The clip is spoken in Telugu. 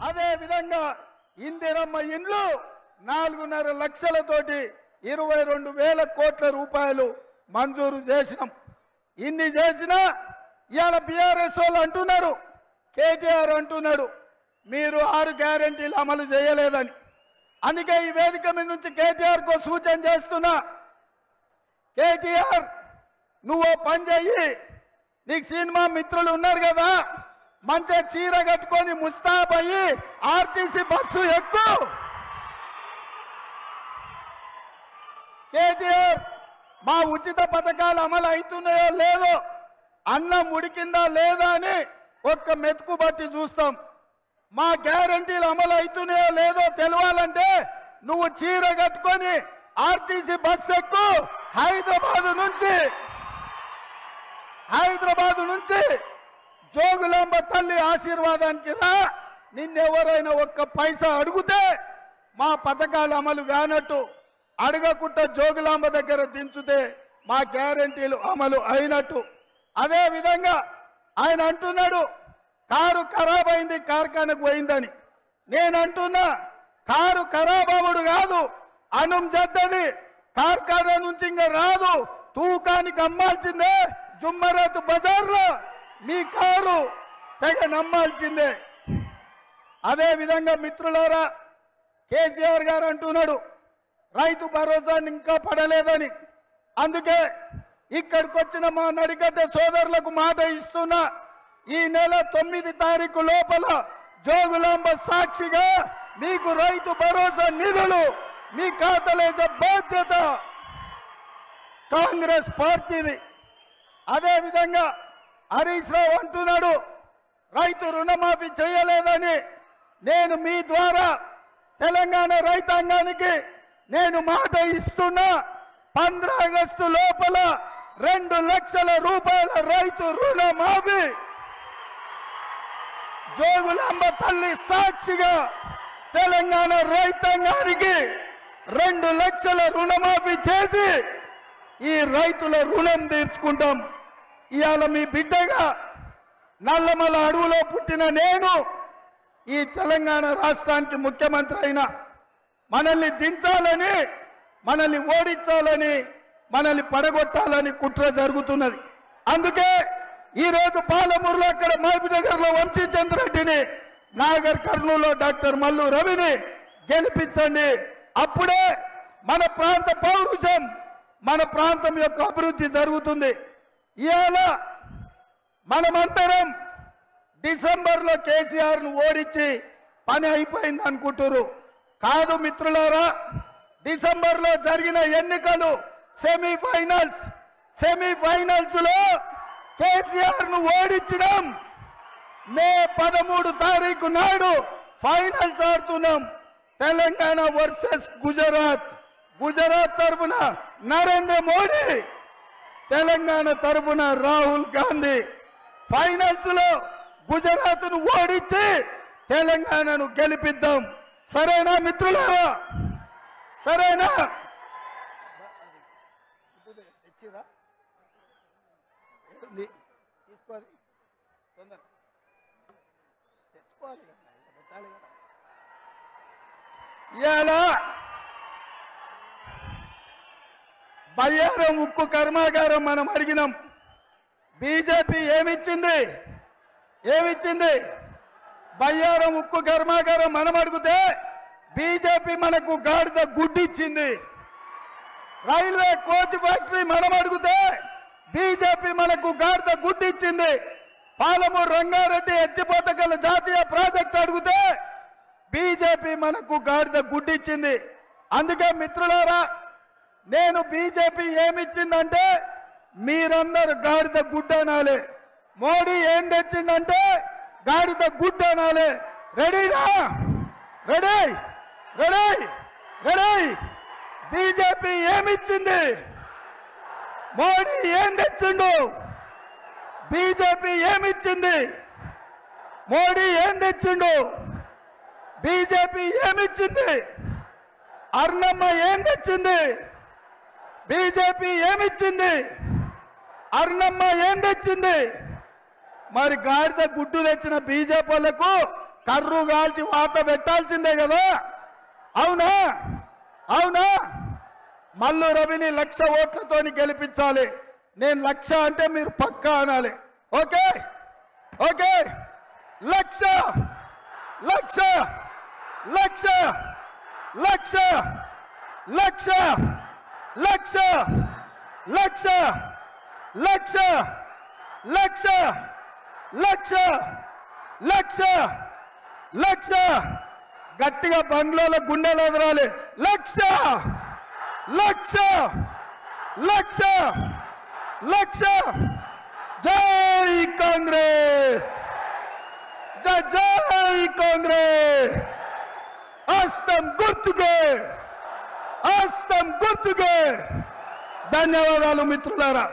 అదే విధంగా ఇందిరమ్మ ఇండ్లు 4.5 లక్షలతోటి 22,000 కోట్ల రూపాయలు మంజూరు చేసినాం. ఇన్ని చేసినా ఇవాళ బీఆర్ఎస్ వాళ్ళు అంటున్నారు, కేటీఆర్ అంటున్నాడు మీరు 6 గ్యారెంటీలు అమలు చేయలేదని. అందుకే ఈ వేదిక మీద నుంచి కేటీఆర్కు సూచన చేస్తున్నా, కేటీఆర్ నువ్వు పని చెయ్యి, నీకు సినిమా మిత్రులు ఉన్నారు కదా, మంచిగా చీర కట్టుకొని ముస్తాబ్ అయ్యి ఆర్టీసీ బస్సు ఎక్కు. కేటీఆర్ మా ఉచిత పథకాలు అమలు అవుతున్నాయో లేదో, అన్నం ఉడికిందా లేదా అని ఒక్క మెతుకు బట్టి చూస్తాం. మా గ్యారంటీలు అమలు అవుతున్నాయో లేదో తెలవాలంటే నువ్వు చీర కట్టుకొని ఆర్టీసీ బస్సు ఎక్కు. హైదరాబాద్ నుంచి జోగులాంబ తల్లి ఆశీర్వాదానికి రా. నిన్నెవరైనా ఒక్క పైసా అడిగితే మా పథకాలు అమలు కానట్టు, అడగకుండా జోగులాంబ దగ్గర దించుతే మా గ్యారంటీలు అమలు అయినట్టు. అదే విధంగా ఆయన అంటున్నాడు కారు ఖరాబ్ అయింది కార్ఖానకు పోయిందని. నేను అంటున్నా కారు ఖరాబ్ అవ్వడు కాదు, అన్నం జద్దది కార్ఖానా నుంచి ఇంకా రాదు, తూకానికి అమ్మాల్సిందే. జుమ్మరాత్ బజార్లో మీ కారు తెగ నమ్మాల్సిందే. అదే విధంగా మిత్రులారా, కేసీఆర్ గారు అంటున్నాడు రైతు భరోసాని ఇంకా పడలేదని. అందుకే ఇక్కడికి వచ్చిన మా నడిగడ్డ సోదరులకు మాట ఇస్తున్నా, ఈ నెల 9 తారీఖు లోపల జోగులాంబ సాక్షిగా మీకు రైతు భరోసా నిధులు మీ ఖాతాలేసే బాధ్యత కాంగ్రెస్ పార్టీది. అదే విధంగా హరీష్ రావు అంటున్నాడు రైతు రుణమాఫీ చేయలేదని. నేను మీ ద్వారా తెలంగాణ రైతాంగానికి నేను మాట ఇస్తున్నా, 15 ఆగస్టు లోపల 2 లక్షల రూపాయల రైతు రుణమాఫీ జోగులాంబ తల్లి సాక్షిగా తెలంగాణ రైతాంగానికి 2 లక్షల రుణమాఫీ చేసి ఈ రైతుల రుణం తీర్చుకుంటాం. ఇవాళ మీ బిడ్డగా నల్లమల అడవులో పుట్టిన నేను ఈ తెలంగాణ రాష్ట్రానికి ముఖ్యమంత్రి అయినా మనల్ని దించాలని, మనల్ని ఓడించాలని, మనల్ని పడగొట్టాలని కుట్ర జరుగుతున్నది. అందుకే ఈరోజు పాలమూరులో అక్కడ మహబూబ్నగర్లో వంశీచంద్రెడ్డిని, నాగర్ కర్నూలులో డాక్టర్ మల్లు రవిని గెలిపించండి. అప్పుడే మన ప్రాంత పౌరుషం, మన ప్రాంతం యొక్క అభివృద్ధి జరుగుతుంది. ఇవాళ మనమందరం డిసెంబర్లో కేసీఆర్ను ఓడించి పని అయిపోయింది అనుకుంటారు. కాదు మిత్రులారా, డిసెంబర్లో జరిగిన ఎన్నికలు సెమీఫైనల్స్ లో కేసీఆర్ను ఓడించడం. మే 13 తారీఖు నాడు ఫైనల్స్ ఆడుతున్నాం. తెలంగాణ వర్సెస్ గుజరాత్ తరఫున నరేంద్ర మోడీ, తెలంగాణ తరఫున రాహుల్ గాంధీ. ఫైనల్స్ లో గుజరాత్ను ఓడించి తెలంగాణను గెలిపిద్దాం. సరేనా మిత్రులారా? సరేనా? ఇలా బయ్యారం ఉక్కు కర్మాగారం మనం అడిగినాం. బీజేపీ ఏమిచ్చింది? బయ్యారం ఉక్కు కర్మాగారం మనం అడిగితే బీజేపీ మనకు గాడిద గుడ్డిచ్చింది. రైల్వే కోచ్ ఫ్యాక్టరీ మనం అడిగితే బీజేపీ మనకు గాడిద గుడ్డిచ్చింది. పాలమూరు రంగారెడ్డి ఎత్తిపోతగల జాతీయ ప్రాజెక్టు అడిగితే బీజేపీ మనకు గాడిద గుడ్డిచ్చింది. అందుకే మిత్రులారా, నేను బీజేపీ ఏమిచ్చిందంటే మీరందరూ గాడిద గుడ్డ అనాలి. మోడీ ఏం తెచ్చిందంటే గాడిద గుడ్డ అనాలి. రెడీనా? రెడీ. బీజేపీ ఏమిచ్చింది? మోడీ ఏం తెచ్చిండు? బీజేపీ ఏమిచ్చింది? మోడీ ఏం తెచ్చిండు? బీజేపీ ఏమిచ్చింది? అర్ణమ్మ ఏం తెచ్చింది? బీజేపీ ఏమిచ్చింది? అర్ణమ్మ ఏం తెచ్చింది? మరి గాడిద గుడ్డు తెచ్చిన బీజేపీ వాళ్ళకు కర్రు కాల్చి వాత పెట్టాల్సిందే కదా. అవునా అవునా? మల్లు రవిని 1,00,000 ఓట్లతోని గెలిపించాలి. నేను 1,00,000 అంటే మీరు పక్కా అనాలి. ఓకే ఓకే 1,00,000 1,00,000 1,00,000 1,00,000 1,00,000 1,00,000 1,00,000 1,00,000 1,00,000 1,00,000 1,00,000 1,00,000 గట్టిగా బంగ్లాలో గుండెలు ఎదరాలి. 1,00,000 1,00,000 1,00,000 1,00,000 జై కాంగ్రెస్ జై జై కాంగ్రెస్. హస్తం గుర్తుకే హస్తం గుర్తుకే. ధన్యవాదాలు మిత్రులారా.